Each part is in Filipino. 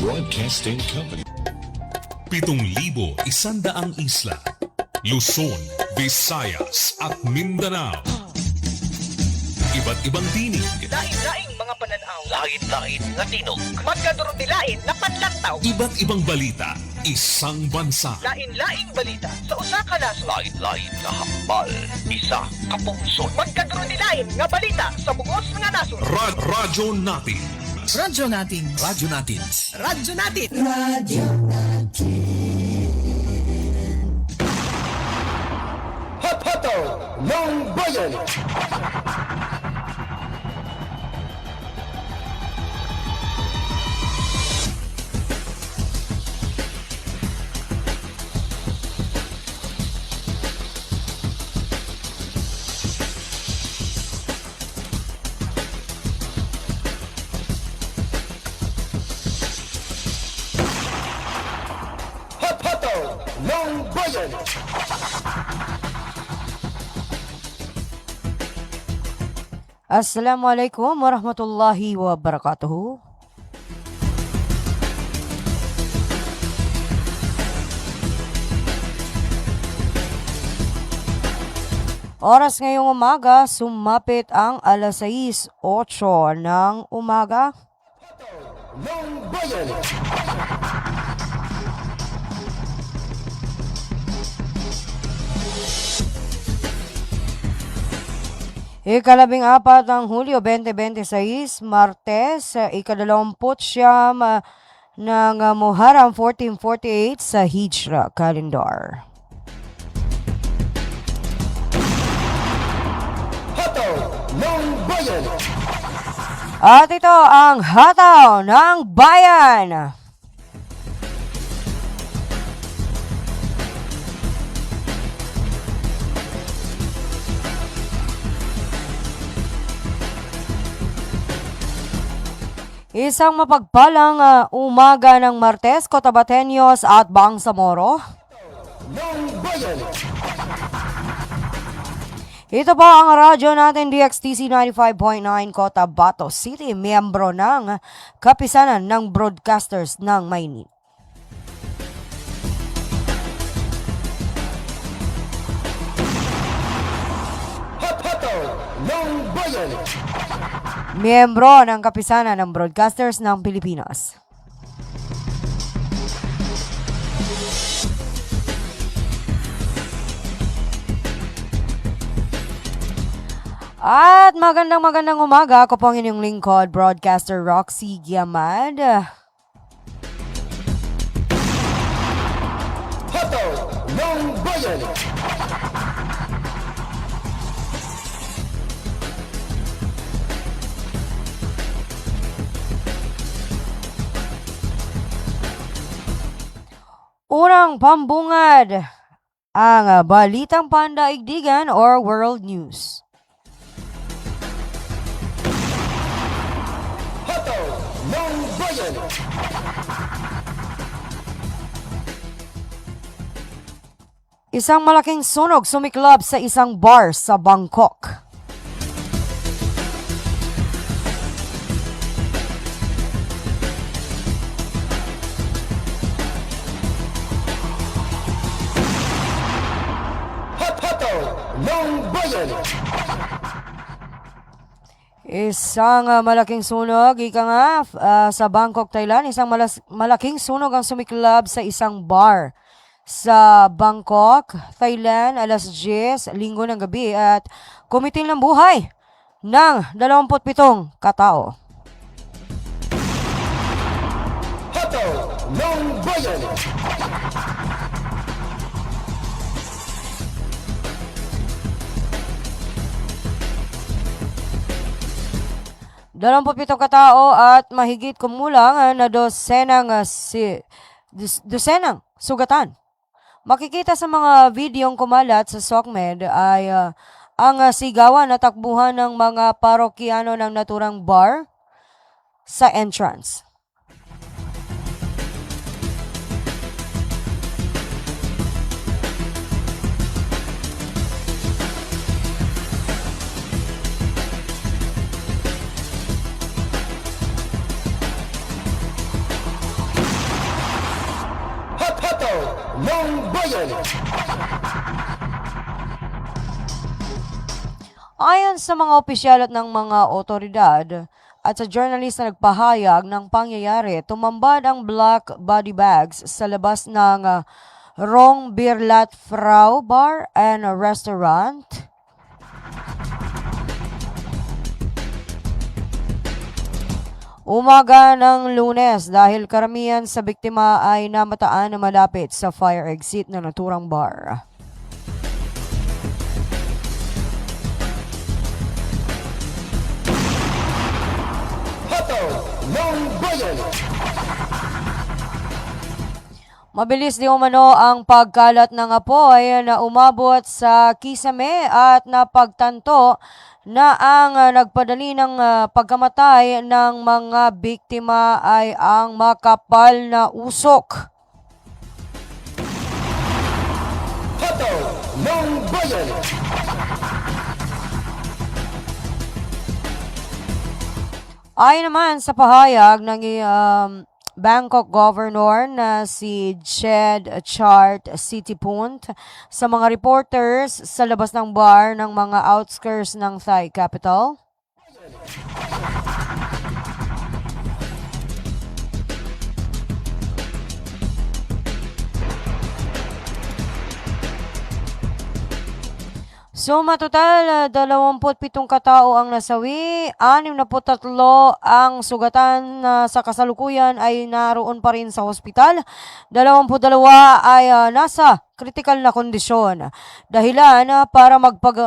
Broadcasting Company. 7,100 isla, Luzon, Visayas at Mindanao. Iba't ibang tinig, Lain-laing mga pananaw. Lain-lain nga tinog. Magkadurong-dilain na panlantaw. iba't ibang balita, isang bansa. Lain-laing balita sa usa ka nasod. Lain-lain nga hambal. Isa ka pungsod. Magkadurong-dilain nga balita sa bugos nga nasod. Radyo natin. Radyo natin. Radyo natin. Radyo natin. Hot-hoto ng bayan. Hot-hoto ng bayan. Assalamualaikum warahmatullahi wabarakatuh. Oras ngayong umaga, sumapit ang alas 6:08 ng umaga. Ng bayan. Ikalabing-4 ng Hulyo 2026, Martes, ikadalawamput-siyam ng Muharram 1448 sa Hijra Calendar. Hoto ng bayan. At ito ang Hataw ng Bayan. Isang mapagpalang umaga ng Martes, Cotabateños at Bangsamoro. Ng bayan. Ito po ang radyo natin DXTC 95.9 Cotabato City, miyembro ng Kapisanan ng Broadcasters ng Maynila. Hot-hoto ng bayan. Miyembro ng Kapisanan ng Broadcasters ng Pilipinas. At magandang umaga. Ako po ang inyong lingkod, broadcaster Roxy Giamad. Hoto ng bayan. Unang pambungad, ang Balitang Pandaigdigan or World News. Hoto ng bayan. Isang malaking sunog sumiklab sa isang bar sa Bangkok. Hot-hoto ng bayan. Isang malaking sunog, sa Bangkok, Thailand. Isang malaking sunog ang sumiklab sa isang bar sa Bangkok, Thailand, alas 10, linggo ng gabi at kumitil ng buhay ng 27 katao. Hoto ng bayan. Dalawamput-pitong katao at mahigit kumulang na dosenang sugatan. Makikita sa mga videong kumalat sa SOCMED ay ang sigawan na takbuhan ng mga parokyano ng naturang bar sa entrance. Longboyan. Ayon sa mga opisyal at ng mga otoridad at sa journalist na nagpahayag ng pangyayari, tumambad ang black body bags sa labas ng Rong Birlat Frau Bar and Restaurant. Umaga ng Lunes dahil karamihan sa biktima ay namataan na malapit sa fire exit ng naturang bar. Hato Longboyan. Mabilis di umano ang pagkalat ng apoy na umabot sa kisame at napagtanto na ang nagpadali ng pagkamatay ng mga biktima ay ang makapal na usok. Hato Longboyan. Ayon naman sa pahayag ng Bangkok Governor na si Jed Chart Sitipont sa mga reporters sa labas ng bar ng mga outskirts ng Thai capital. Suma total, 27 katao ang nasawi, 63 ang sugatan na sa kasalukuyan ay naroon pa rin sa hospital, 22 ay nasa critical na kondisyon. Dahilan para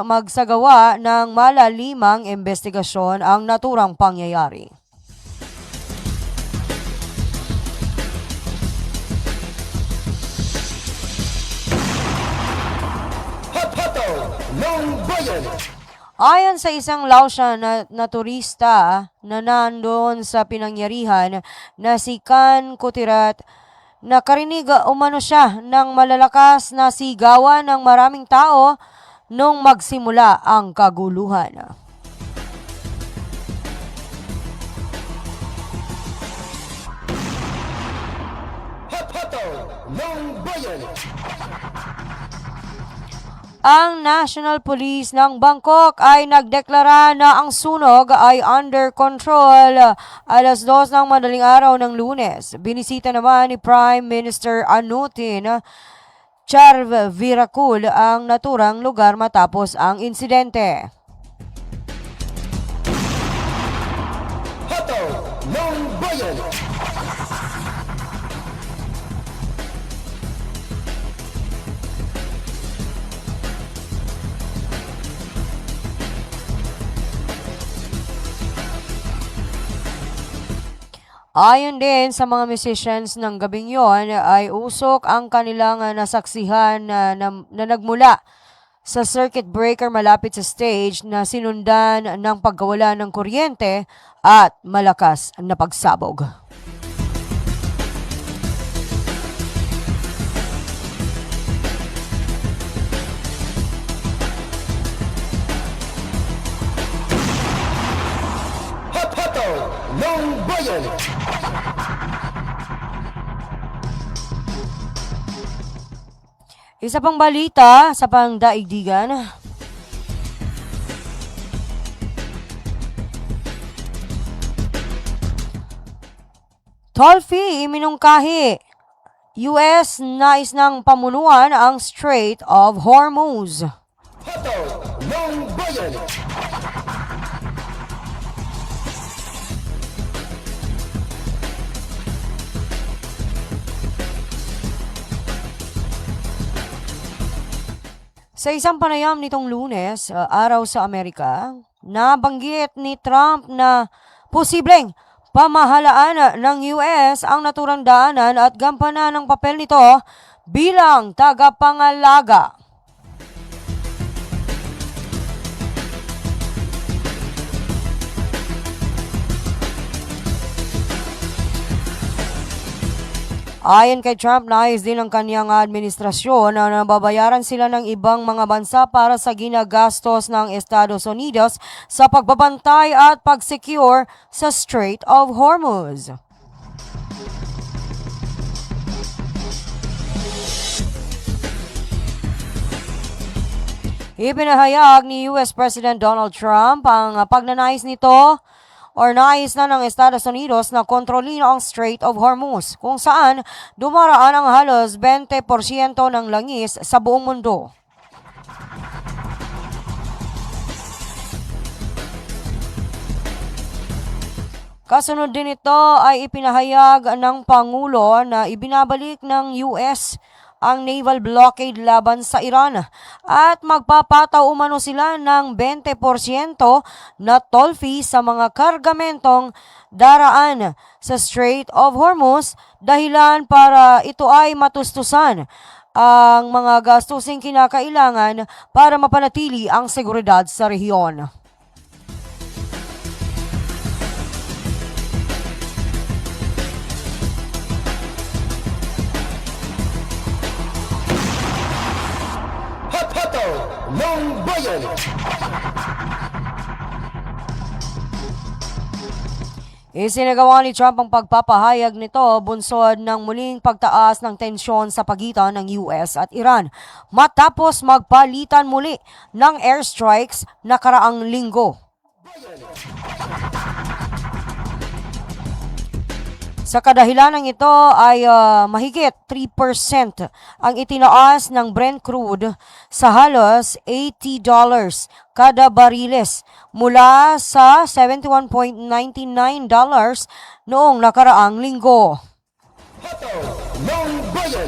magsagawa ng malalimang investigasyon ang naturang pangyayari. Hato Longboyan. Ayon sa isang Laotian na turista na nandoon sa pinangyarihan na si Kan Kutirat, nakarinig umano siya ng malalakas na sigawan ng maraming tao nung magsimula ang kaguluhan. Hato Longboyan. Ang National Police ng Bangkok ay nagdeklara na ang sunog ay under control alas 2 ng madaling araw ng Lunes. Binisita naman ni Prime Minister Anutin Charnvirakul ang naturang lugar matapos ang insidente. Hato Longboyan. Ayon din sa mga musicians ng gabing yon ay usok ang kanilang nasaksihan na nagmula sa circuit breaker malapit sa stage na sinundan ng pagkawala ng kuryente at malakas na pagsabog. Hato Longboyan. Isa pang balita sa pangdaigdigan. Toll fee iminungkahi. US nais ng pamuluan ang Strait of Hormuz. Hato Longboyan. Sa isang panayam nitong Lunes, araw sa Amerika, nabanggit ni Trump na posibleng pamahalaan ng US ang naturang daanan at gampanan ng papel nito bilang tagapangalaga. Ayon kay Trump, nais din ng kanyang administrasyon na nababayaran sila ng ibang mga bansa para sa ginagastos ng Estados Unidos sa pagbabantay at pag-secure sa Strait of Hormuz. Ipinahayag ni US President Donald Trump ang pagnanais nito or nais na ng Estados Unidos na kontrolin ang Strait of Hormuz, kung saan dumaraan ang halos 20% ng langis sa buong mundo. Kasunod din ito ay ipinahayag ng Pangulo na ibinabalik ng US ang naval blockade laban sa Iran at magpapataw umano sila ng 20% na toll fee sa mga kargamentong daraan sa Strait of Hormuz, dahilan para ito ay matustusan ang mga gastusing kinakailangan para mapanatili ang seguridad sa rehiyon. Hot-Hoto ng Bayan. Isinagawa ni Trump ang pagpapahayag nito bunsod ng muling pagtaas ng tensyon sa pagitan ng US at Iran matapos magpalitan muli ng airstrikes nakaraang linggo. Sa kadahilanang ito ay mahigit 3% ang itinaas ng Brent crude sa halos $80 kada bariles mula sa $71.99 noong nakaraang linggo. Hoto ng Bayan.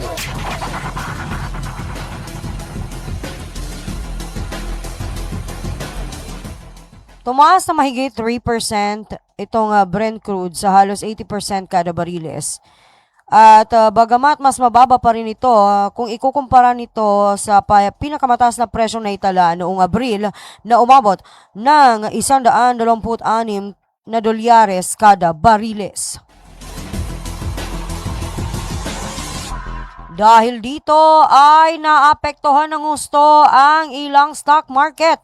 Tumaas na mahigit 3% itong Brent crude sa halos 80% kada bariles. At bagamat mas mababa pa rin ito kung ikukumpara nito sa pinakamataas na presyo na itala noong Abril na umabot ng $126 kada bariles. Dahil dito ay naapektuhan ng husto ang ilang stock market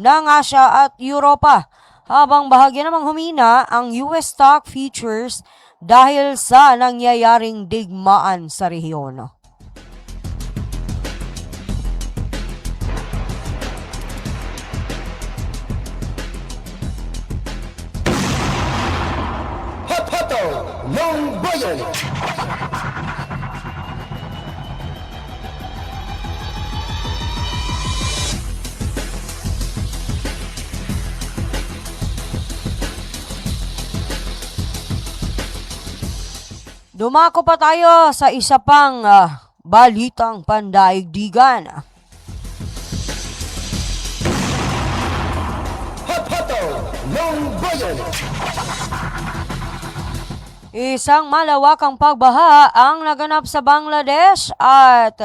ng Asia at Europa, habang bahagya namang humina ang US stock futures dahil sa nangyayaring digmaan sa rehiyon. Hot-Hoto ng Bayan. Dumako pa tayo sa isa pang balitang pandaigdigan. Hot-Hoto ng Bayan. Isang malawakang pagbaha ang naganap sa Bangladesh at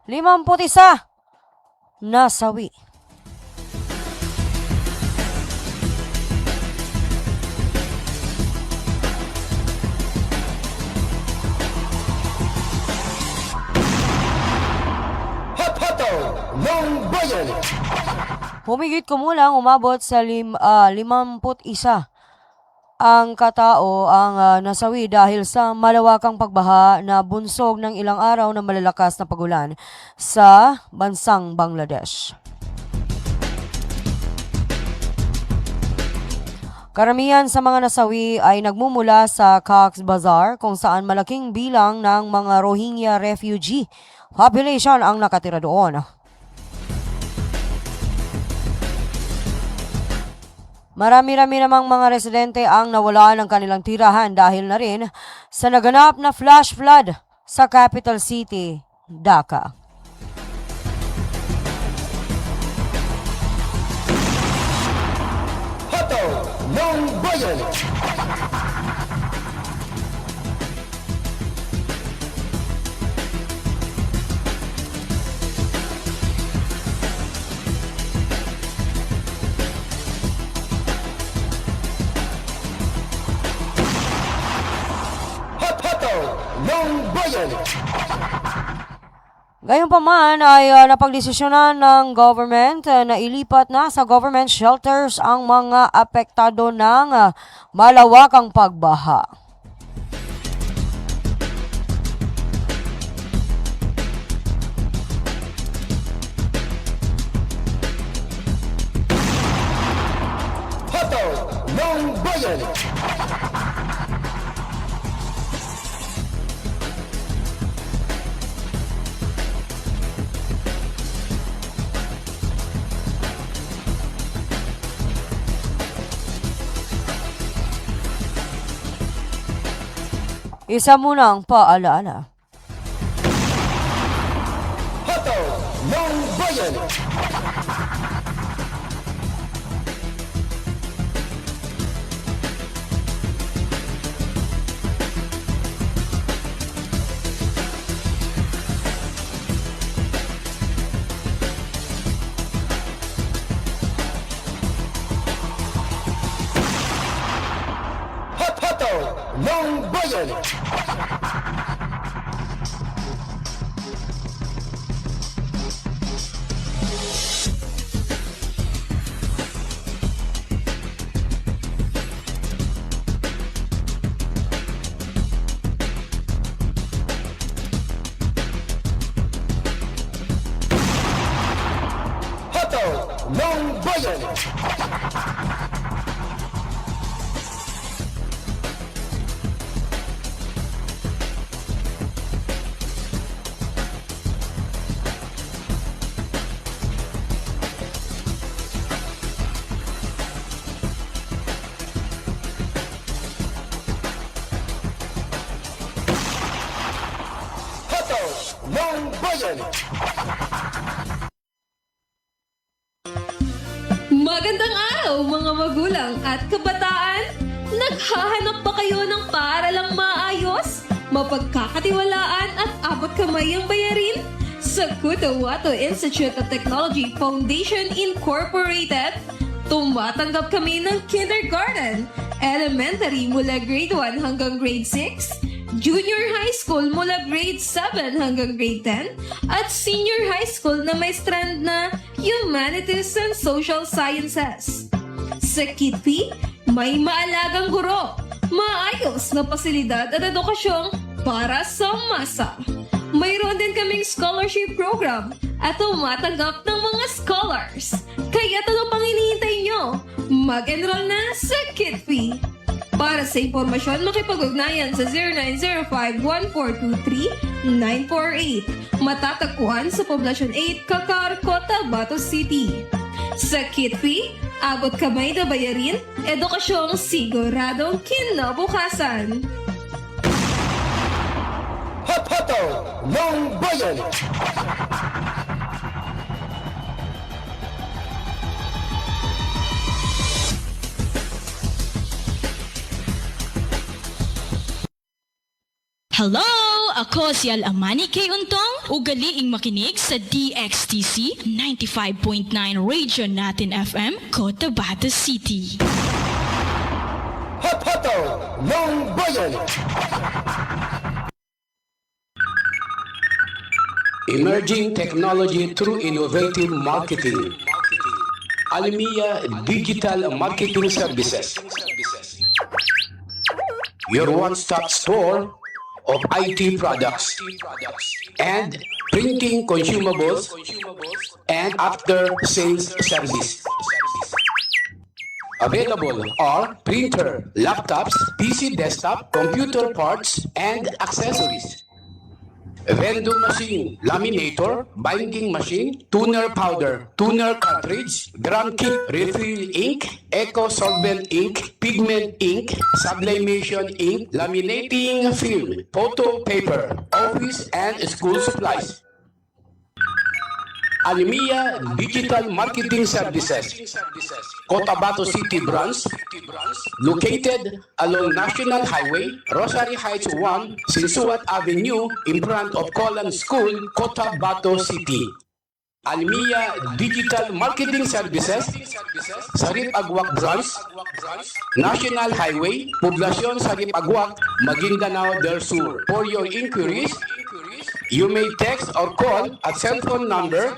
51 nasawi. Hot-Hoto ng Bayan. Humigit kumulang umabot sa 51 ang katao ang nasawi dahil sa malawakang pagbaha na bunsog ng ilang araw na malalakas na pagulan sa bansang Bangladesh. Karamihan sa mga nasawi ay nagmumula sa Cox's Bazar, kung saan malaking bilang ng mga Rohingya refugee population ang nakatira doon. Marami-rami namang mga residente ang nawala ng kanilang tirahan dahil na rin sa naganap na flash flood sa capital city, Dhaka. Hoto ng Bayan. Hot-Hoto ng Bayan. Gayunpaman ay napagdesisyonan ng government na ilipat na sa government shelters ang mga apektado ng malawakang pagbaha. Bayan. Isa muna ang paalaala. Hato ng Bayan. Hato ng Bayan. Hato ng Bayan. Hato ng Bayan. Magandang araw mga magulang at kabataan! Naghahanap ba kayo ng paaralang maayos, mapagkakatiwalaan at abot kamay ang bayarin? Sa Cotahuato Institute of Technology Foundation Incorporated, tumatanggap kami ng kindergarten, elementary mula grade 1 hanggang grade 6, junior high school mula grade 7 hanggang grade 10, at senior high school na may strand na Humanities and Social Sciences. Sa Kitpi, may maalagang guro, maayos na pasilidad at edukasyong para sa masa. Mayroon din kaming scholarship program at tumatanggap ng mga scholars. Kaya ano pang hinihintay nyo? Mag-enroll na sa Kitpi. Para sa impormasyon, makipag-ugnayan sa 0905-1423-948. Matatagpuan sa Poblacion 8, Cacar, Cotabato City. Sa Kitpi, abot kamay na bayarin, edukasyong siguradong kinabukasan. Hato ng Bayan. Hello! Ako si Al-Amani K. Untong, ugaliing makinig sa DXTC 95.9 Radio Natin FM, Cotabato City. Hato ng Bayan. Emerging technology through innovative marketing. Almia Digital Marketing Services. Your one-stop store of IT products and printing consumables and after-sales service. Available are printer, laptops, PC desktop, computer parts, and accessories. Vending machine, laminator, binding machine, toner powder, toner cartridge, drum kit, refill ink, eco solvent ink, pigment ink, sublimation ink, laminating film, photo paper, office and school supplies. Almia Digital Marketing Services, Cotabato City Branch, located along National Highway, Rosary Heights 1, Sinsuat Avenue, in front of Colan School, Cotabato City. Almia Digital Marketing Services, Sarip Agwak Branch, National Highway, Poblacion Sarip Agwak, Maguindanao del Sur. For your inquiries, you may text or call at cell phone number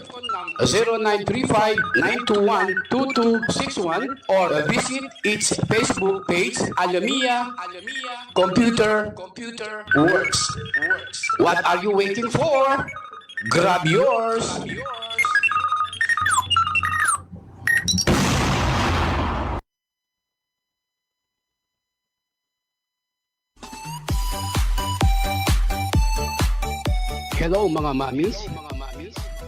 0935-921-2261 or visit its Facebook page, Almia Computer Works. What are you waiting for? Grab yours! Hello mga mamis.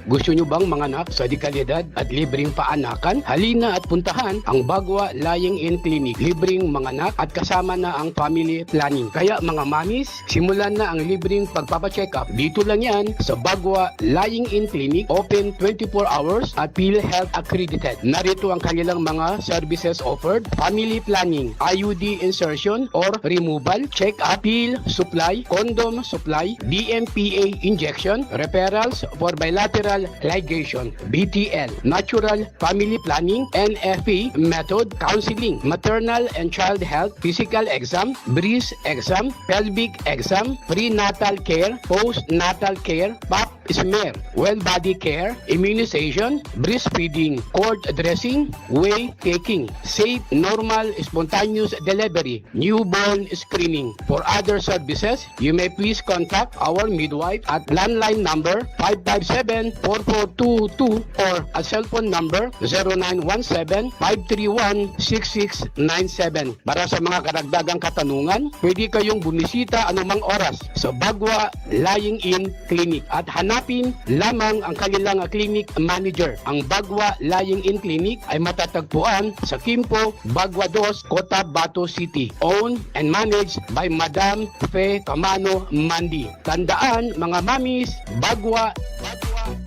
Gusto nyo bang manganak sa dekalidad at libreng paanakan? Halina at puntahan ang Bagwa Lying-in Clinic. Libreng manganak at kasama na ang family planning. Kaya mga mamis, simulan na ang libreng pagpapacheck-up. Dito lang yan sa Bagwa Lying-in Clinic. Open 24 hours at PhilHealth accredited. Narito ang kanilang mga services offered. Family planning, IUD insertion or removal, check-up, pill supply, condom supply, DMPA injection, referrals for bilateral ligation, BTL, natural family planning, NFP method, counseling, maternal and child health, physical exam, breast exam, pelvic exam, prenatal care, postnatal care, pap smear, well body care, immunization, breastfeeding, cord dressing, whey taking, safe, normal, spontaneous delivery, newborn screening. For other services, you may please contact our midwife at landline number 557-4422 or a cellphone number 0917-531-6697. Para sa mga karagdagang katanungan, pwede kayong bumisita anumang oras sa Bagwa Lying-in Clinic at hanapin lamang ang kanilang clinic manager. Ang Bagwa Lying-in Clinic ay matatagpuan sa Kimpo, Bagwa 2, Cotabato City. Owned and managed by Madam Fe Camano Mandi. Tandaan mga mamis, Bagwa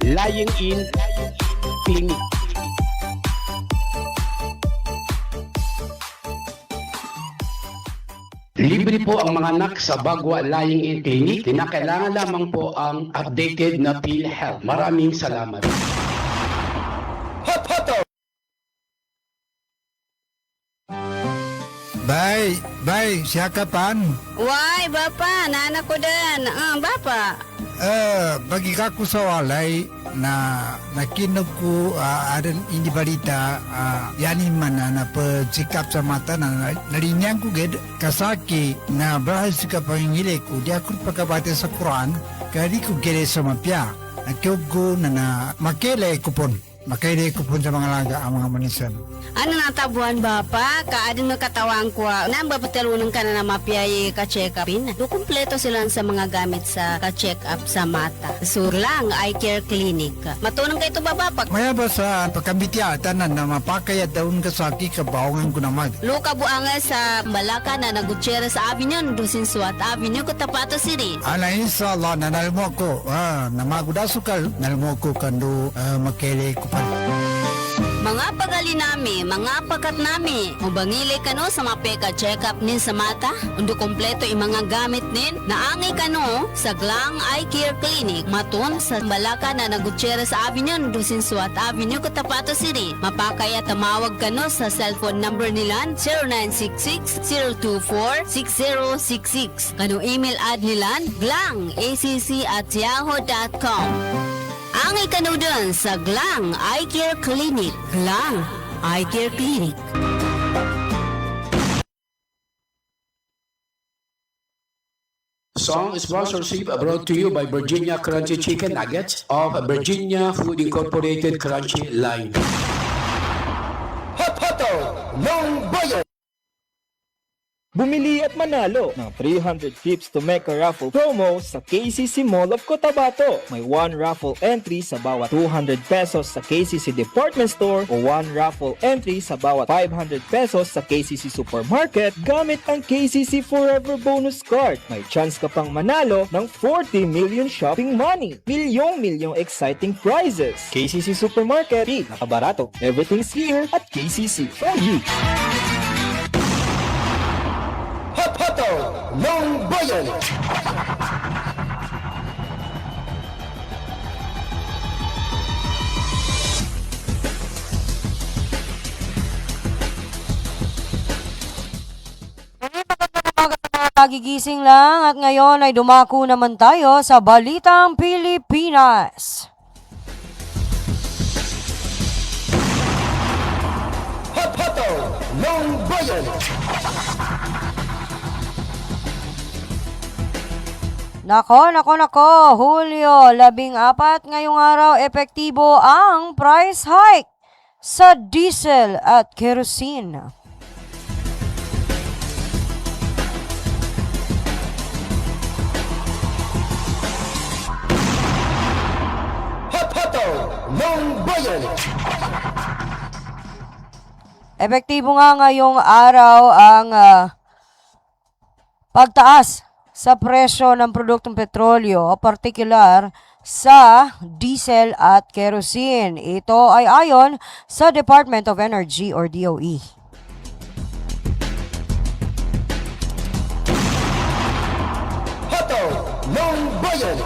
Lying-in Clinic. Libre po ang mga anak sa Bagwa Lying-in Clinic. Kinakailangan lamang po ang updated na PhilHealth. Maraming salamat. Hot Hoto! Bay, siya kapan? Why, Bapa? Nana ko din. Bapa. Bagi kaku sa walay na nakinog ko adan ini balita yani mana na pagsikap sa mata na narinyang ko ged kasaki na bahal sikap pangingile ko di ako pagkabate sa Quran kadi ko gede sa mapya nakiog ko na makele kupon sa mga laga ang mga manisan. Ano natabuan, Bapa? Kaadin magkatawang ko. Nang bapatalunong ka na mapiyay ka-check-upin. Do kumpleto sila sa mga gamit sa ka-check-up sa mata. Sur lang, eye care clinic. Matunong kayo ito ba, Bapa? Maya ba sa pagkambitiatan na mapakayat daun kasaki kabaongan ko naman. Luka buanga sa Malaka na Gutierrez Avenue, Dusin Suat Avenue, Cotabato City. Ala inshallah na nalmo ko. Na magudasukal nalmo ko kando makele ko pa. Mga pagali nami, mga pakat nami, mubangili kano sa mapeka check-up nin sa mata, undo kompleto yung mga gamit nin, naangay kano sa Glang Eye Care Clinic, matun sa Malaka na Gutierrez Avenue, Dusin Suat Avenue, Cotabato City. Mapakaya tamawag kano sa cellphone number nila 0966-024-6066. Kano email ad nila glangacc@yahoo.com. Ang ikanudon sa Glang Eye Care Clinic. Glang Eye Care Clinic. Song sponsorship brought to you by Virginia Crunchy Chicken Nuggets of Virginia Food Incorporated Crunchy Line. Hot Hoto! Long Boyan! Bumili at manalo ng 300 tips to make a raffle promo sa KCC Mall of Cotabato. May 1 raffle entry sa bawat 200 pesos sa KCC Department Store o 1 raffle entry sa bawat 500 pesos sa KCC Supermarket gamit ang KCC Forever Bonus Card. May chance ka pang manalo ng 40 million shopping money. Milyong exciting prizes. KCC Supermarket, nakabarato. Everything's here at KCC for you. Hot Hoto! Long Boyan! Nagigising lang at ngayon ay dumako naman tayo sa Balitang Pilipinas. Hot Hoto! Long Boyan! Nako, Hulyo 14 ngayong araw epektibo ang price hike sa diesel at kerosene. Longboyan. Epektibo nga ngayong araw ang pagtaas sa presyo ng produktong petrolyo, partikular sa diesel at kerosene. Ito ay ayon sa Department of Energy or DOE. Hoto Longboyan.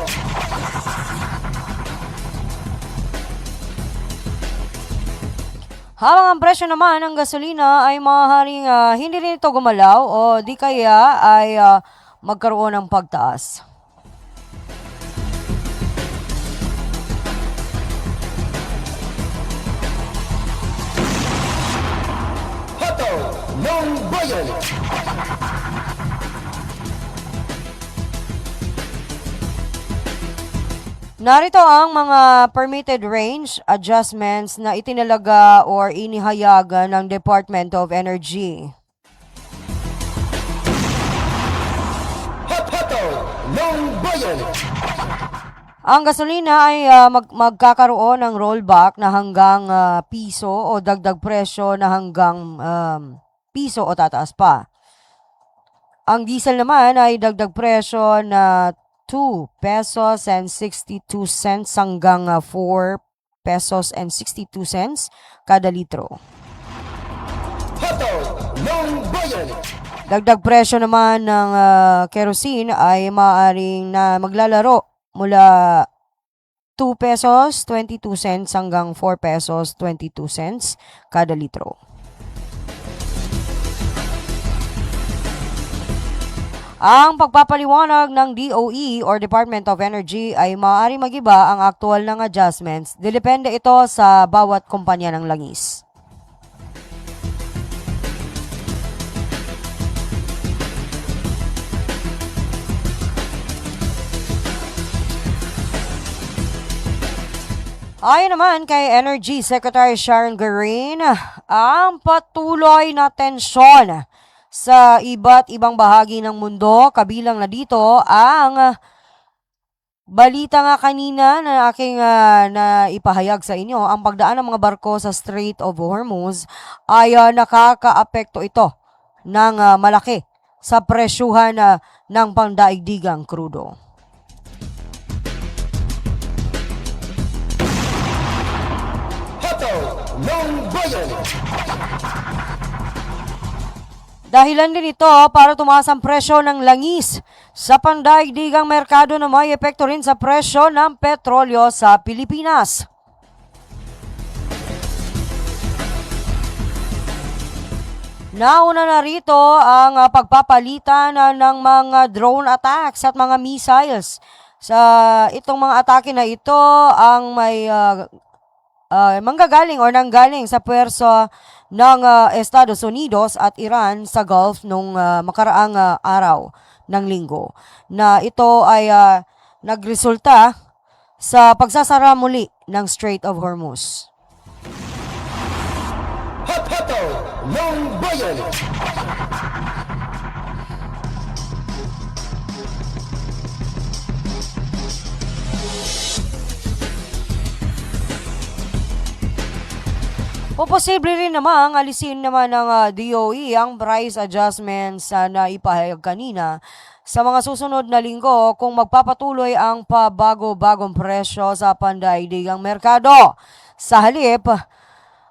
Habang ang presyo naman ng gasolina ay maaaring hindi rin ito gumalaw o di kaya ay magkaroon ng pagtaas. Hoto Longboyan. Narito ang mga permitted range adjustments na itinalaga or inihayagan ng Department of Energy. Hoto Longboyan. Ang gasolina ay magkakaroon ng rollback na hanggang piso o dagdag presyo na hanggang piso o tataas pa. Ang diesel naman ay dagdag presyo na 2 pesos and 62 cents hanggang 4 pesos and 62 cents kada litro. Hoto Longboyan. Dagdag presyo naman ng kerosene ay maaaring na maglalaro mula 2 pesos 22 cents hanggang 4 pesos 22 cents kada litro. Ang pagpapaliwanag ng DOE or Department of Energy ay maaari magiba ang aktual ng adjustments. Depende ito sa bawat kumpanya ng langis. Ayon naman kay Energy Secretary Sharon Garin, ang patuloy na tensyon sa iba't ibang bahagi ng mundo, kabilang na dito ang balita nga kanina na aking na ipahayag sa inyo, ang pagdaan ng mga barko sa Strait of Hormuz ay nakakaapekto ito ng malaki sa presyuhan ng pandaigdigang krudo. Hoto Longboyan. Dahilan din ito para tumaas ang presyo ng langis sa pandaigdigang merkado na may epekto rin sa presyo ng petrolyo sa Pilipinas. Nauna na rito ang pagpapalitan ng mga drone attacks at mga missiles. Sa itong mga atake na ito ang may manggagaling o nanggaling sa puwersa ng Estados Unidos at Iran sa Gulf nung makaraang araw ng linggo. Na ito ay nagresulta sa pagsasara muli ng Strait of Hormuz. Hoto Longboyan. Posible rin namang alisin naman ng DOE ang price adjustments na ipahayag kanina sa mga susunod na linggo kung magpapatuloy ang pabago-bagong presyo sa pandaigdigang merkado. Sa halip,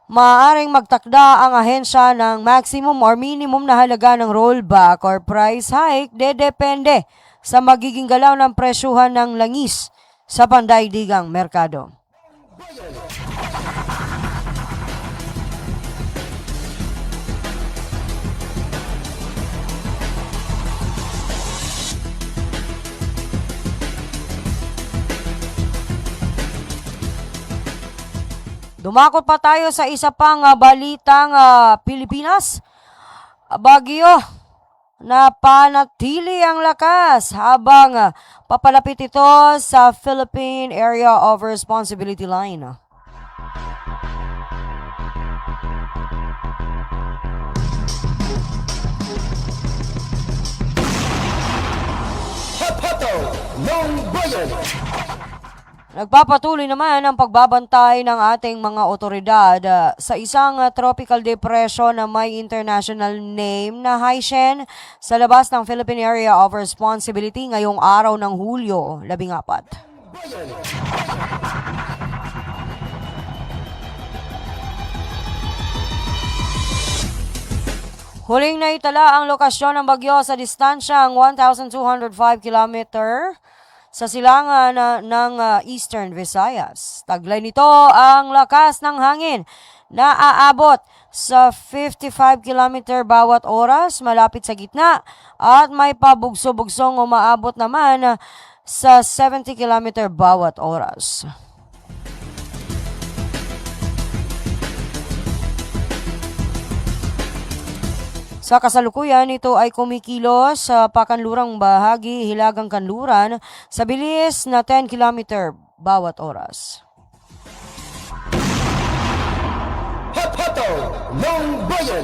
maaaring magtakda ang ahensya ng maximum or minimum na halaga ng rollback or price hike depende sa magiging galaw ng presyuhan ng langis sa pandaigdigang merkado. Dumakot pa tayo sa isa pang balitang Pilipinas. Bagyo na panatili ang lakas habang papalapit ito sa Philippine Area of Responsibility Line. Hoto Longboyan. Nagpapatuloy naman ang pagbabantay ng ating mga otoridad sa isang tropical depression na may international name na Haishen sa labas ng Philippine Area of Responsibility ngayong araw ng Hulyo 14. Huling naitala ang lokasyon ng bagyo sa distansyang 1,205 km sa silangan ng Eastern Visayas. Taglay nito ang lakas ng hangin na aabot sa 55 km bawat oras malapit sa gitna at may pabugso-bugsong umaabot naman sa 70 km bawat oras. Sa kasalukuyan, ito ay kumikilos sa pakanlurang bahagi, hilagang kanluran, sa bilis na 10 km bawat oras. Hoto ng bayan.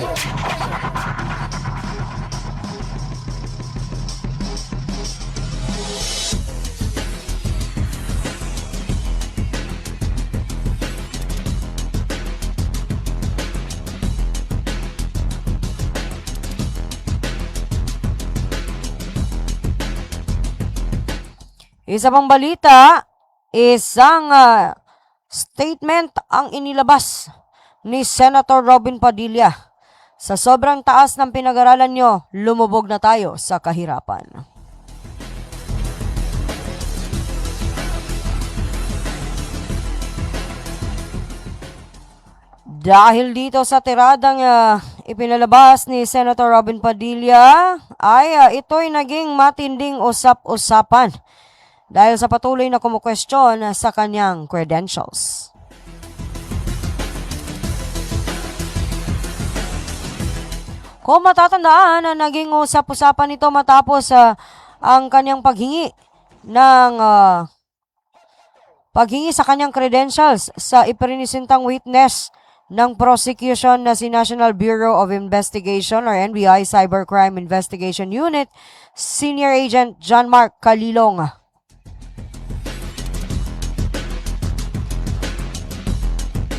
Isa pang balita, isang statement ang inilabas ni Senator Robin Padilla. Sa sobrang taas ng pinag-aralan nyo, lumubog na tayo sa kahirapan. Dahil dito sa tiradang ipinalabas ni Senator Robin Padilla, ay ito'y naging matinding usap-usapan dahil sa patuloy na kumukwestiyon sa kanyang credentials. Kung matatandaan, naging usap-usapan ito matapos ang kanyang paghingi sa kanyang credentials sa iprinisintang witness ng prosecution na si National Bureau of Investigation or NBI Cybercrime Investigation Unit Senior Agent John Mark Calilong.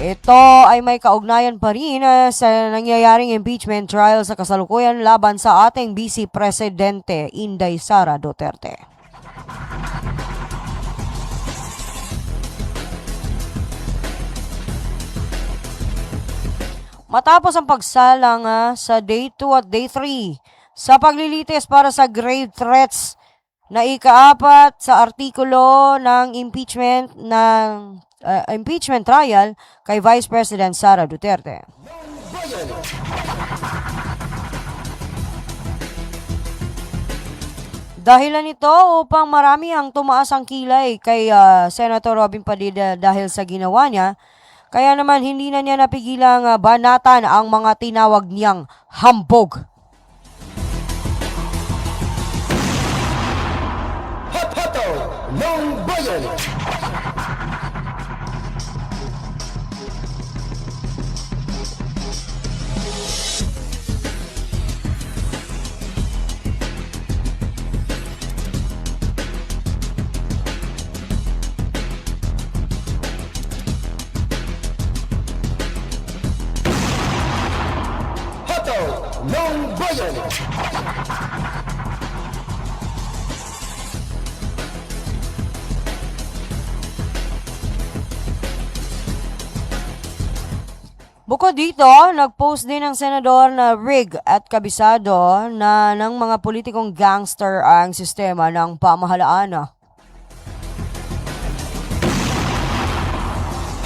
Ito ay may kaugnayan pa rin sa nangyayaring impeachment trial sa kasalukuyan laban sa ating Vice Presidente Inday Sara Duterte. Matapos ang pagsalang sa Day 2 at Day 3 sa paglilitis para sa grave threats na ika-4 sa artikulo ng impeachment trial kay Vice President Sara Duterte. Dahilan ito upang marami ang tumaas ang kilay kay Senator Robin Padilla dahil sa ginawa niya, kaya naman hindi na niya napigilang banatan ang mga tinawag niyang hambog. Hoto ng bayan. ng bayan. Bukod dito, nag-post din ang senador na rig at kabisado na ng mga politikong gangster ang sistema ng pamahalaan.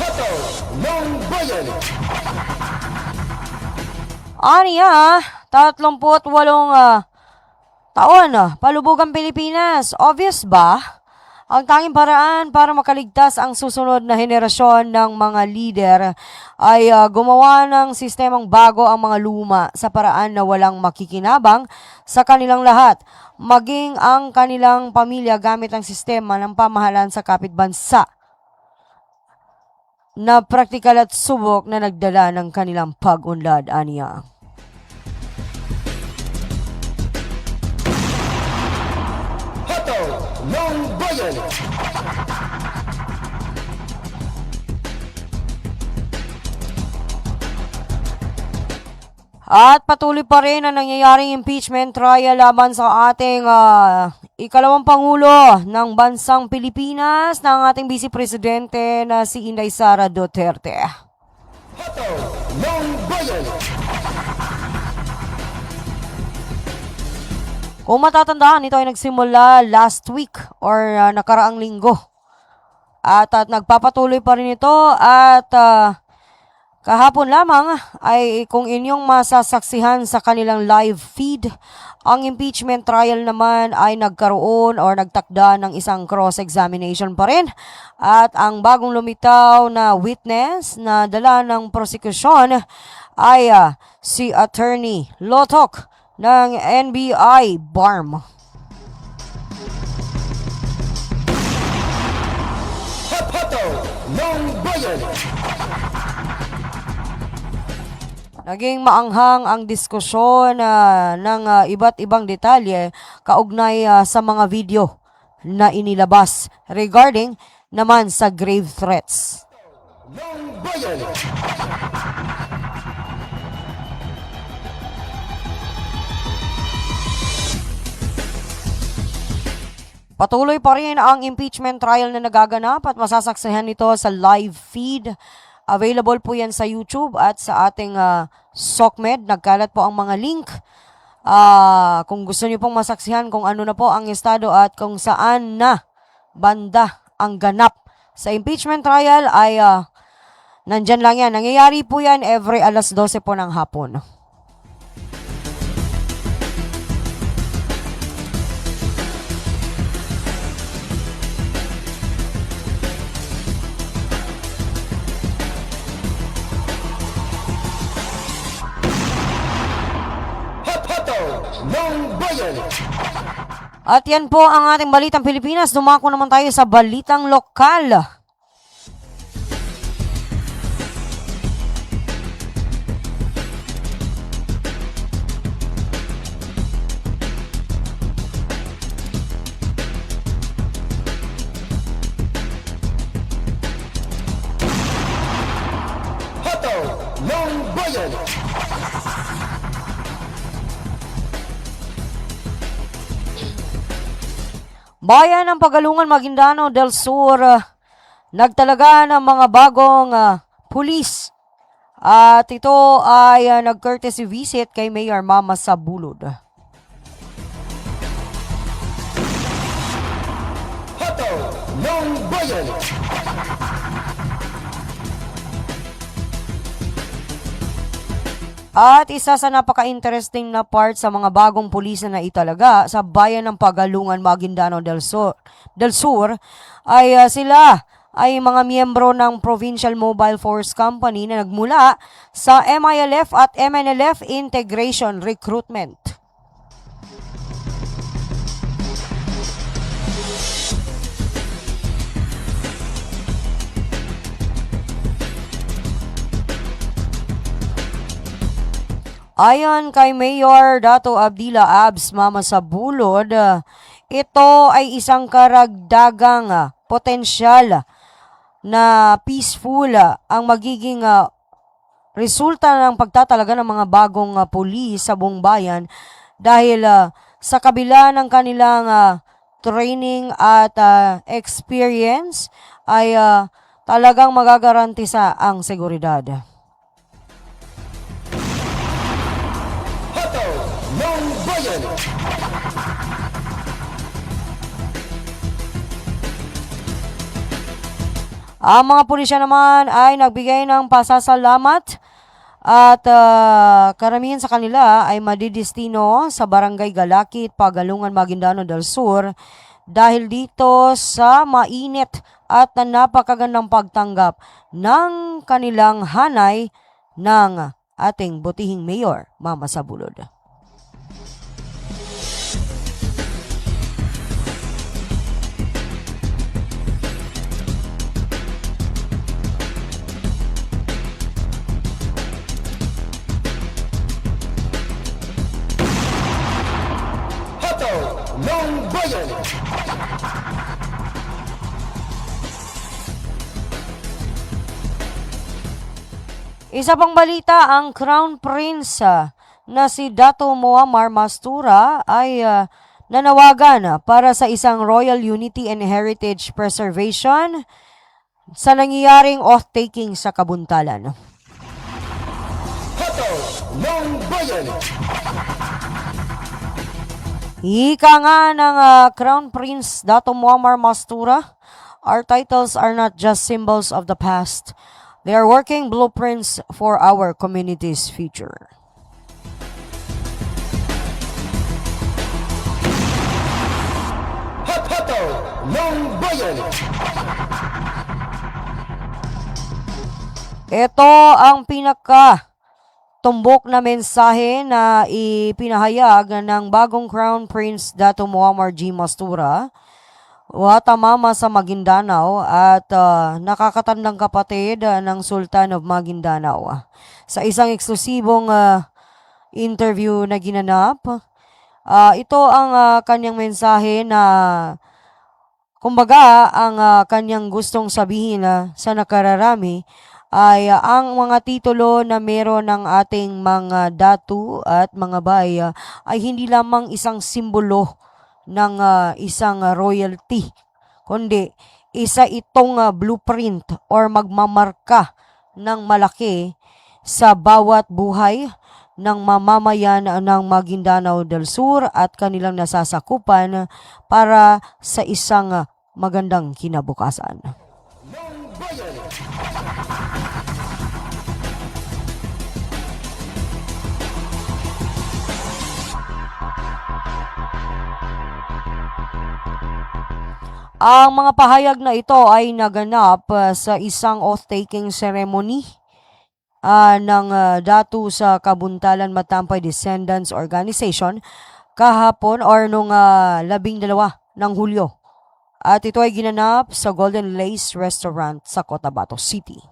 Hoto ng bayan. Aniya, 38 taon, palubog ang Pilipinas. Obvious ba? Ang tanging paraan para makaligtas ang susunod na henerasyon ng mga lider ay gumawa ng sistemang bago ang mga luma sa paraan na walang makikinabang sa kanilang lahat, maging ang kanilang pamilya gamit ang sistema ng pamahalaan sa kapitbansa na praktikal at subok na nagdala ng kanilang pag-unlad, aniya. Hoto ng bayan. At patuloy pa rin ang nangyayaring impeachment trial laban sa ating ikalawang Pangulo ng Bansang Pilipinas, ng ating Vice Presidente na si Inday Sara Duterte. Hato ng bayan. Kung matatandaan, ito ay nagsimula last week or nakaraang linggo. At nagpapatuloy pa rin ito at kahapon lamang ay kung inyong masasaksihan sa kanilang live feed, ang impeachment trial naman ay nagkaroon or nagtakda ng isang cross-examination pa rin. At ang bagong lumitaw na witness na dala ng prosekusyon ay si Attorney Lotok ng NBI BARM. Hato ng bayan. Naging maanghang ang diskusyon ng iba't ibang detalye kaugnay sa mga video na inilabas regarding naman sa grave threats. Ng bayan. Patuloy pa rin ang impeachment trial na nagaganap at masasaksihan ito sa live feed. Available po yan sa YouTube at sa ating SOCMED. Nagkalat po ang mga link. Kung gusto niyo pong masaksihan kung ano na po ang estado at kung saan na banda ang ganap sa impeachment trial ay nandyan lang yan. Nangyayari po yan every alas 12 po ng hapon. Ng bayan. At yan po ang ating Balitang Pilipinas. Dumako naman tayo sa Balitang Lokal. Hato ng bayan. Bayan ng Pagalungan, Maguindano del Sur, nagtalaga ng mga bagong pulis. At ito ay nag-courtesy visit kay Mayor Mama Sabulod. Hato ng bayan. At isa sa napaka-interesting na part sa mga bagong pulis na italaga sa bayan ng Pagalungan, Maguindano del Sur ay sila ay mga miyembro ng Provincial Mobile Force Company na nagmula sa MILF at MNLF Integration Recruitment. Ayon kay Mayor Dato Abdila Abs Mama Sabulod, ito ay isang karagdagang potensyal na peaceful ang magiging resulta ng pagtatalaga ng mga bagong pulis sa buong bayan dahil sa kabila ng kanilang training at experience ay talagang magagarantisa ang seguridad. Hato ng bayan. Ang mga pulisya naman ay nagbigay ng pasasalamat at karamihan sa kanila ay madidestino sa Barangay Galakit, Pagalungan, Maguindano del Sur dahil dito sa mainit at napakagandang pagtanggap ng kanilang hanay ng ating butihing Mayor Mama Sabulod. Hato ng bayan. Isa pang balita, ang Crown Prince na si Dato Muammar Mastura ay nanawagan para sa isang Royal Unity and Heritage Preservation sa nangyayaring oath-taking sa Kabuntalan. Hoto ng Bayan. Ika nga ng Crown Prince Dato Muammar Mastura, our titles are not just symbols of the past. They are working blueprints for our community's future. Hoto ng Bayan. Ito ang tumbok na mensahe na ipinahayag ng bagong Crown Prince Dato Muammar G. Mastura, watamama sa Maguindanao at nakakatandang kapatid ng Sultan of Maguindanao. Sa isang eksklusibong interview na ginanap, ito ang kanyang mensahe na kumbaga ang kanyang gustong sabihin sa nakararami ay ang mga titulo na meron ng ating mga datu at mga bay ay hindi lamang isang simbolo ng isang royalty, kundi isa itong blueprint or magmamarka ng malaki sa bawat buhay ng mamamayan ng Maguindanao del Sur at kanilang nasasakupan para sa isang magandang kinabukasan. Ang mga pahayag na ito ay naganap sa isang oath-taking ceremony ng datu sa Kabuntalan Matampay Descendants Organization kahapon or nung 12 ng Hulyo. At ito ay ginanap sa Golden Lace Restaurant sa Cotabato City.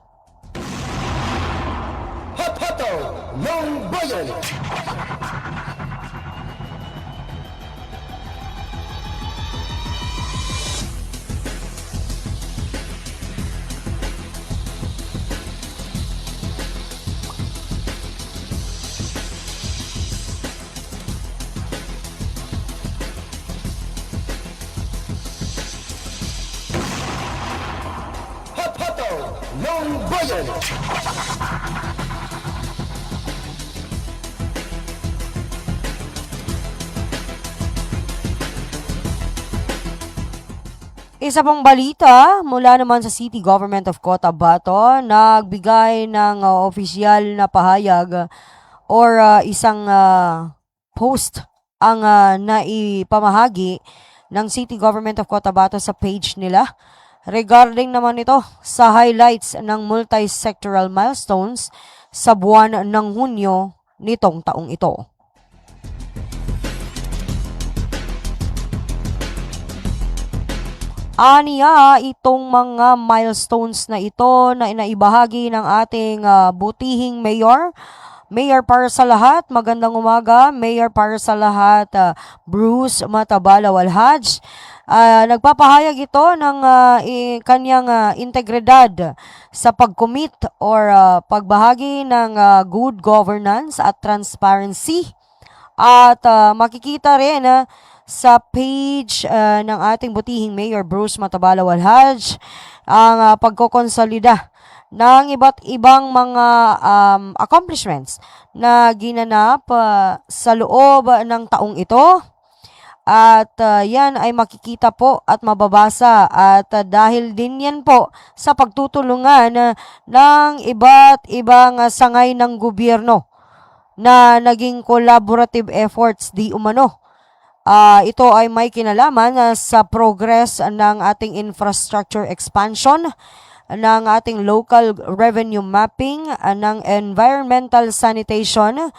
Hoto ng Bayan. Hoto ng Bayan. Isa pang balita mula naman sa City Government of Cotabato, nagbigay ng opisyal na pahayag or isang post ang naipamahagi ng City Government of Cotabato sa page nila regarding naman ito sa highlights ng multi-sectoral milestones sa buwan ng Hunyo nitong taong ito. Aniya, itong mga milestones na ito na inaibahagi ng ating butihing mayor. Mayor para sa lahat, magandang umaga. Mayor para sa lahat, Bruce Matabalaw Alhaj. Nagpapahayag ito ng kanyang integridad sa pag-commit or pagbahagi ng good governance at transparency. At makikita rin sa page ng ating butihing Mayor Bruce Matabalaw Alhaj ang pagkokonsolida ng iba't ibang mga accomplishments na ginanap sa loob ng taong ito. At yan ay makikita po at mababasa at dahil din yan po sa pagtutulungan ng iba't ibang sangay ng gobyerno na naging collaborative efforts di umano. Ito ay may kinalaman sa progress ng ating infrastructure expansion, ng ating local revenue mapping, ng environmental sanitation,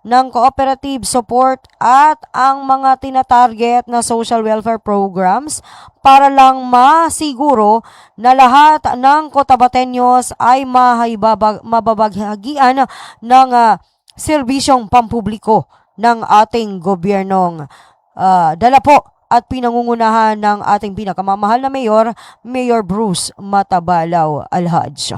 ng cooperative support at ang mga tinatarget na social welfare programs para lang masiguro na lahat ng Cotabateños ay mababaghagian ng serbisyong pampubliko ng ating gobyernong dala po at pinangungunahan ng ating pinakamamahal na mayor, Mayor Bruce Matabalaw Alhaj.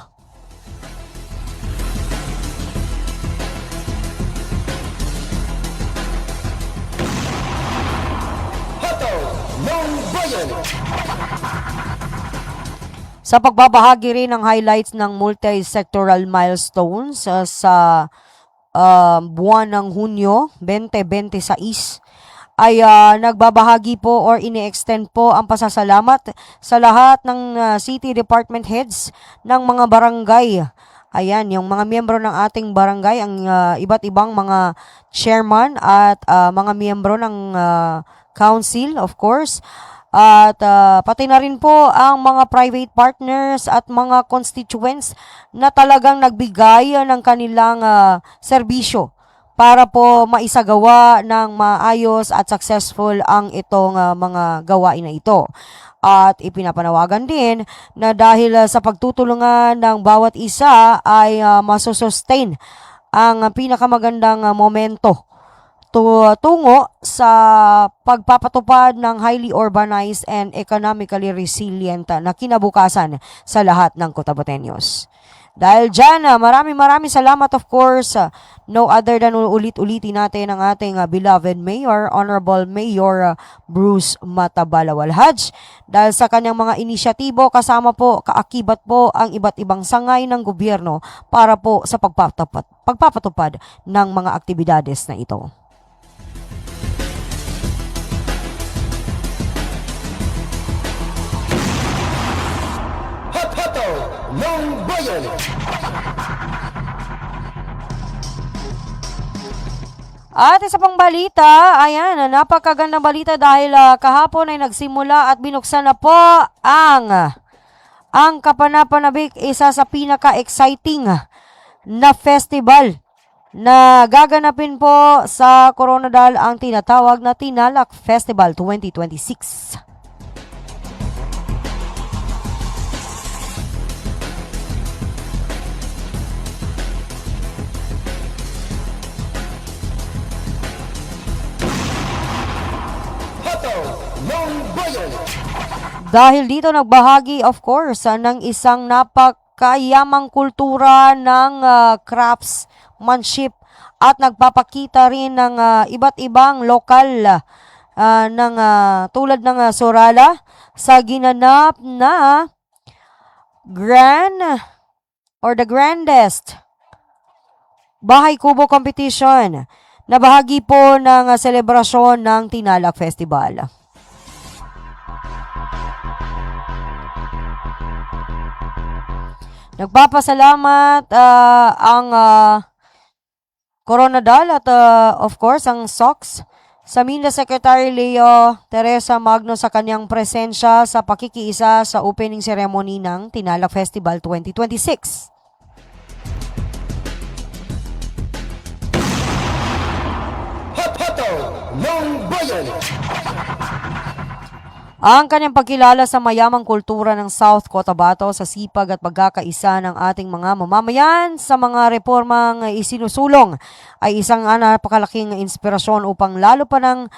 sa pagbabahagi rin ng highlights ng multi-sectoral milestones sa buwan ng Hunyo 2026 ay nagbabahagi po or ini-extend po ang pasasalamat sa lahat ng city department heads ng mga barangay. Ayan, yung mga miyembro ng ating barangay, ang iba't ibang mga chairman at mga miyembro ng council, of course. At pati na rin po ang mga private partners at mga constituents na talagang nagbigay ng kanilang serbisyo para po maisagawa ng maayos at successful ang itong mga gawain na ito. At ipinapanawagan din na dahil sa pagtutulungan ng bawat isa ay masusustain ang pinakamagandang momento tungo sa pagpapatupad ng highly urbanized and economically resilient na kinabukasan sa lahat ng Cotabateños. Dahil dyan, maraming salamat of course, no other than ulit-ulitin natin ang ating beloved Mayor, Honorable Mayor Bruce Matabalawalhaj. Dahil sa kanyang mga inisyatibo, kasama po, kaakibat po ang iba't ibang sangay ng gobyerno para po sa pagpapatupad ng mga aktibidades na ito. Hot-Hoto ng Bayan. At isa pang balita, ayan, napakagandang balita dahil kahapon ay nagsimula at binuksan na po ang kapanapanabik, isa sa pinaka-exciting na festival na gaganapin po sa Coronadal, ang tinatawag na Tinalak Festival 2026. Dahil dito nagbahagi of course ng isang napakayamang kultura ng craftsmanship at nagpapakita rin ng iba't ibang lokal ng tulad ng Sorala sa ginanap na the grandest Bahay Kubo Competition na bahagi po ng selebrasyon ng Tinalak Festival. Nagpapasalamat ang Coronadal at of course ang SOX sa MINDA Secretary Leo Teresa Magno sa kanyang presensya sa pakikiisa sa opening ceremony ng Tinalak Festival 2026. Hot-Hoto ng Bayan. Ang kanyang pagkilala sa mayamang kultura ng South Cotabato sa sipag at pagkakaisa ng ating mga mamamayan sa mga reformang isinusulong ay isang napakalaking inspirasyon upang lalo pa ng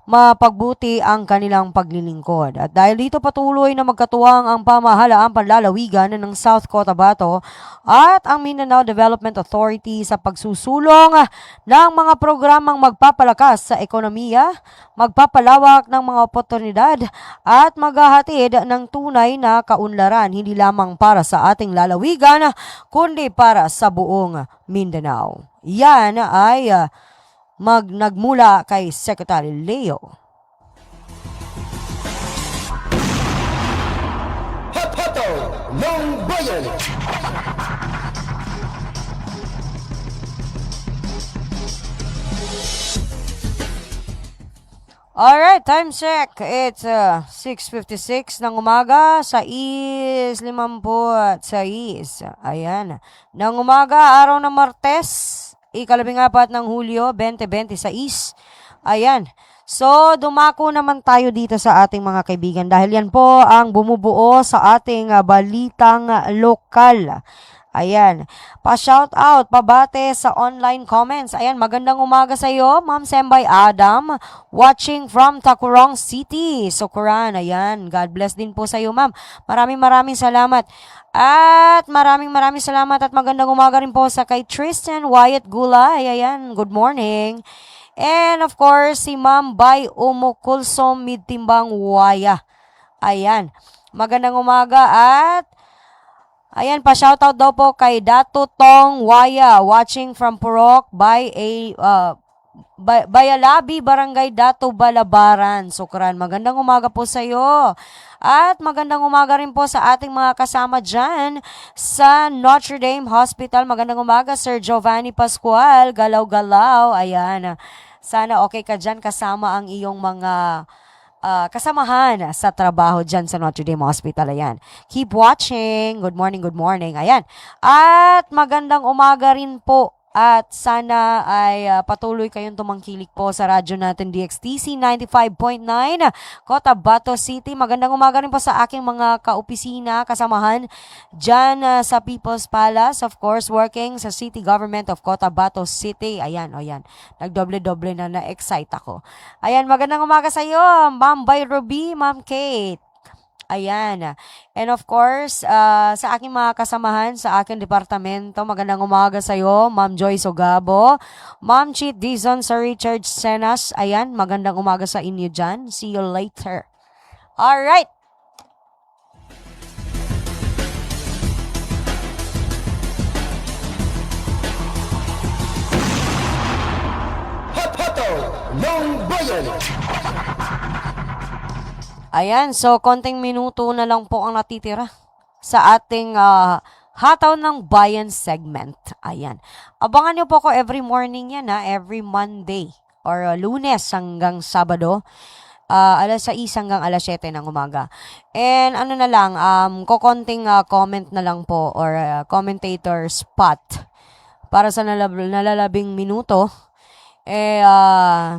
mapagbuti ang kanilang paglilingkod. At dahil dito patuloy na magkatuwang ang pamahalaang panlalawigan ng South Cotabato at ang Mindanao Development Authority sa pagsusulong ng mga programang magpapalakas sa ekonomiya, magpapalawak ng mga oportunidad at maghahatid ng tunay na kaunlaran hindi lamang para sa ating lalawigan kundi para sa buong Mindanao. Yan ay nagmula kay Secretary Leo. Hot-Hoto ng Bayan. Alright, time check. It's 6:56 ng umaga sa 56. Ayan. Ng umaga, araw ng Martes, ika-14 ng Hulyo, 2026. Ayan. So, dumako naman tayo dito sa ating mga kaibigan dahil yan po ang bumubuo sa ating balitang lokal. Ayan. Pa-shout out, pabate sa online comments. Ayan, magandang umaga sa iyo, Ma'am Sembay Adam, watching from Tacurong City, Socoran. Ayan, God bless din po sa iyo, Ma'am. Maraming salamat. At maraming salamat at magandang umaga rin po sa kay Tristan Wyatt Gulay. Ayan, good morning. And of course, si Ma'am Bay Umukulsom Midtimbang Waya. Ayan, magandang umaga at Ayan, pa-shoutout daw po kay Dato Tong Waya, watching from Purok by Bayalabi, Barangay Dato Balabaran, Sukran. Magandang umaga po sa iyo. At magandang umaga rin po sa ating mga kasama dyan sa Notre Dame Hospital. Magandang umaga, Sir Giovanni Pascual, Galaw-Galaw. Ayan, sana okay ka dyan kasama ang iyong mga kasamahan sa trabaho dyan sa Notre Dame Hospital. Ayan. Keep watching. Good morning, good morning. Ayan. At magandang umaga rin po. At sana ay patuloy kayong tumangkilik po sa radyo natin DXTC 95.9 Cotabato City. Magandang umaga rin po sa aking mga kaopisina, kasamahan dyan sa People's Palace. Of course, working sa City Government of Cotabato City. Ayan, ayan. Nagdoble-doble na-excite ako. Ayan, magandang umaga sa iyo, Ma'am Bay Ruby, Ma'am Kate. Ayan. And of course, sa aking mga kasamahan sa aking departamento, magandang umaga sa iyo, Ma'am Joyce Ogabo, Ma'am Cheat Dizon, Sir Richard Senas. Ayan, magandang umaga sa inyo dyan. See you later. Alright. Hot-Hoto ng Bayan. Ayan, so konting minuto na lang po ang natitira sa ating Hataw ng Bayan segment. Ayan. Abangan niyo po ko every morning yan every Monday or Lunes hanggang Sabado. Alas 6 hanggang alas 7 ng umaga. And ano na lang, kukonting comment na lang po or commentator spot para sa nalalabing minuto.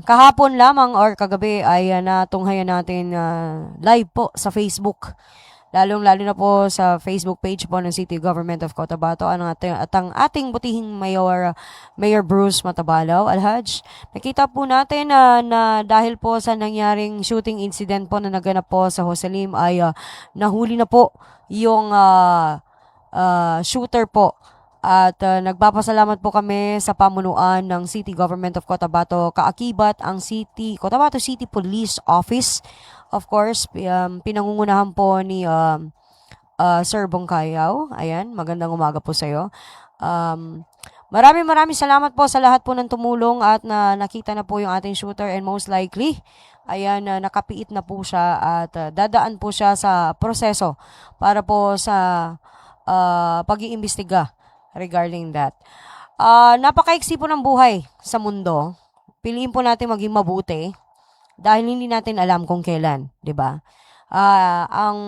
Kahapon lamang or kagabi ay natunghayan natin live po sa Facebook. Lalo na po sa Facebook page po ng City Government of Cotabato at ang ating butihing Mayor Bruce Matabalaw, Alhaj. Nakita po natin na dahil po sa nangyaring shooting incident po na naganap po sa Joselim ay nahuli na po yung shooter po. At nagpapasalamat po kami sa pamunuan ng City Government of Cotabato, kaakibat ang Cotabato City Police Office. Of course, pinangungunahan po ni Sir Bongkayaw. Ayan, magandang umaga po sa iyo. Maraming salamat po sa lahat po ng tumulong at nakita na po yung ating shooter and most likely, ayan, nakapiit na po siya at dadaan po siya sa proseso para po sa pag-iimbestiga regarding that. Napakaiksi po ng buhay sa mundo. Piliin po natin maging mabuti dahil hindi natin alam kung kailan, 'di ba? Ang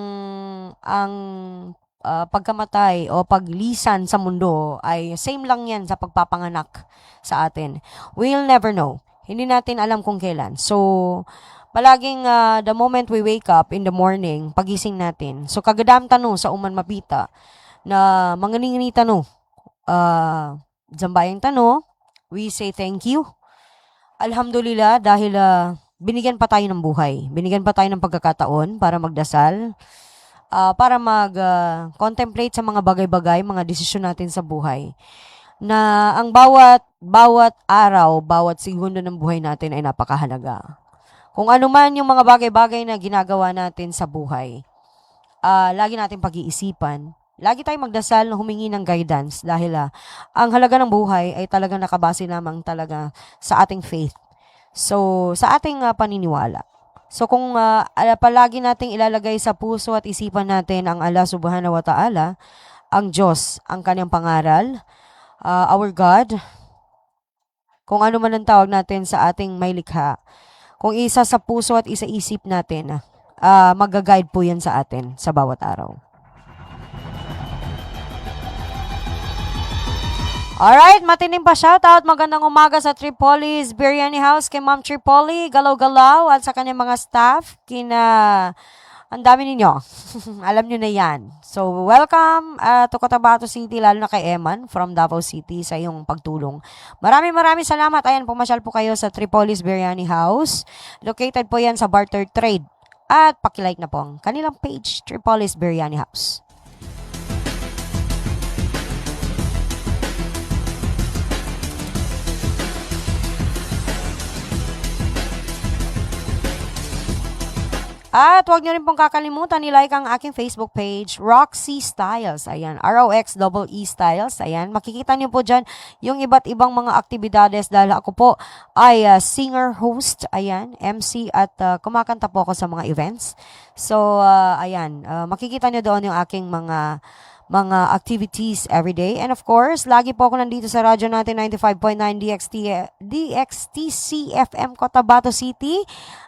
pagkamatay o paglisan sa mundo ay same lang 'yan sa pagpapanganak sa atin. We'll never know. Hindi natin alam kung kailan. So palaging the moment we wake up in the morning, pagising natin. So kagadam tanong sa uman mapita na manganingini tanong Zambayang tano, we say thank you. Alhamdulillah dahil binigyan pa tayo ng buhay. Binigyan pa tayo ng pagkakataon para magdasal, para mag-contemplate sa mga bagay-bagay, mga desisyon natin sa buhay. Na ang bawat araw, bawat segundo ng buhay natin ay napakahalaga. Kung ano man yung mga bagay-bagay na ginagawa natin sa buhay, lagi natin pag-iisipan. Lagi tayong magdasal na humingi ng guidance dahil ang halaga ng buhay ay talagang nakabase lamang talaga sa ating faith. So, sa ating paniniwala. So, kung palagi nating ilalagay sa puso at isipan natin ang Allah Subhanahu wa Ta'ala, ang Diyos, ang kanyang pangaral, our God, kung ano man ang tawag natin sa ating may likha, kung isa sa puso at isa isip natin, mag-guide po yan sa atin sa bawat araw. Alright, matinding pa shoutout. Magandang umaga sa Tripolis Biryani House kay Ma'am Tripoli, Galaw-Galaw at sa kanyang mga staff. Ang dami ninyo. Alam nyo na yan. So, welcome to Cotabato City, lalo na kay Eman from Davao City sa iyong pagtulong. Maraming salamat. Ayan, pumasyal po kayo sa Tripolis Biryani House. Located po yan sa Barter Trade. At pakilike na po ang kanilang page, Tripolis Biryani House. At huwag nyo rin pong kakalimutan i-like ang aking Facebook page, Roxy Styles. Ayan, ROXEE Styles. Ayan, makikita nyo po dyan yung iba't ibang mga aktibidades dahil ako po ay singer-host, ayan, MC at kumakanta po ako sa mga events. So, ayan, makikita nyo doon yung aking mga activities everyday. And of course, lagi po ako nandito sa radyo natin 95.9 DXTC FM Cotabato City.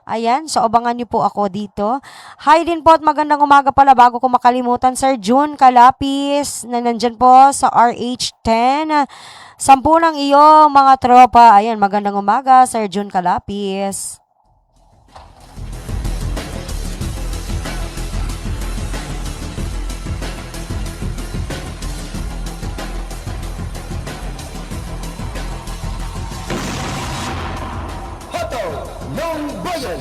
Ayan, so abangan niyo po ako dito. Hi din po at magandang umaga pala bago ko makalimutan, Sir June Calapis na nandyan po sa RH10. 10 ng iyo mga tropa. Ayan, magandang umaga, Sir June Calapis. Long Bayan.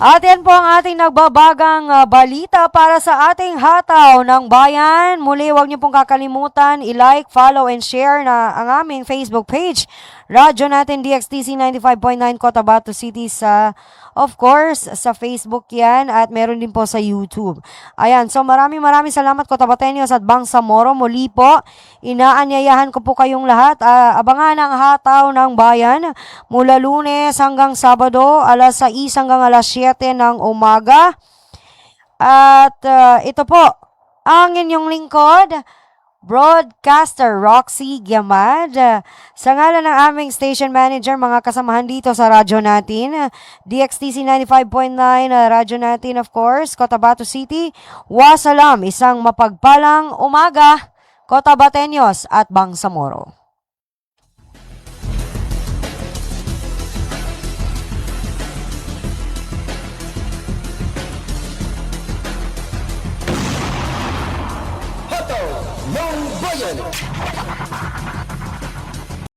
At yan po ang ating nagbabagang balita para sa ating hataw ng bayan. Muli, huwag niyo pong kakalimutan i-like, follow, and share na ang aming Facebook page. Radyo natin DXTC 95.9 Cotabato City sa, of course, sa Facebook yan at meron din po sa YouTube. Ayan, so maraming salamat Cotabateños at Bangsamoro. Muli po, inaanyayahan ko po kayong lahat. Abangan ang hataw ng bayan mula Lunes hanggang Sabado, alas 6 hanggang alas 7 ng umaga. At ito po, ang inyong lingkod, Broadcaster Roxy Giamad. Sa ngalan ng aming station manager, mga kasamahan dito sa radyo natin, DXTC 95.9 radyo natin, of course, Cotabato City. Wasalam, isang mapagpalang umaga, Cotabateños at Bangsamoro. Long Bayan.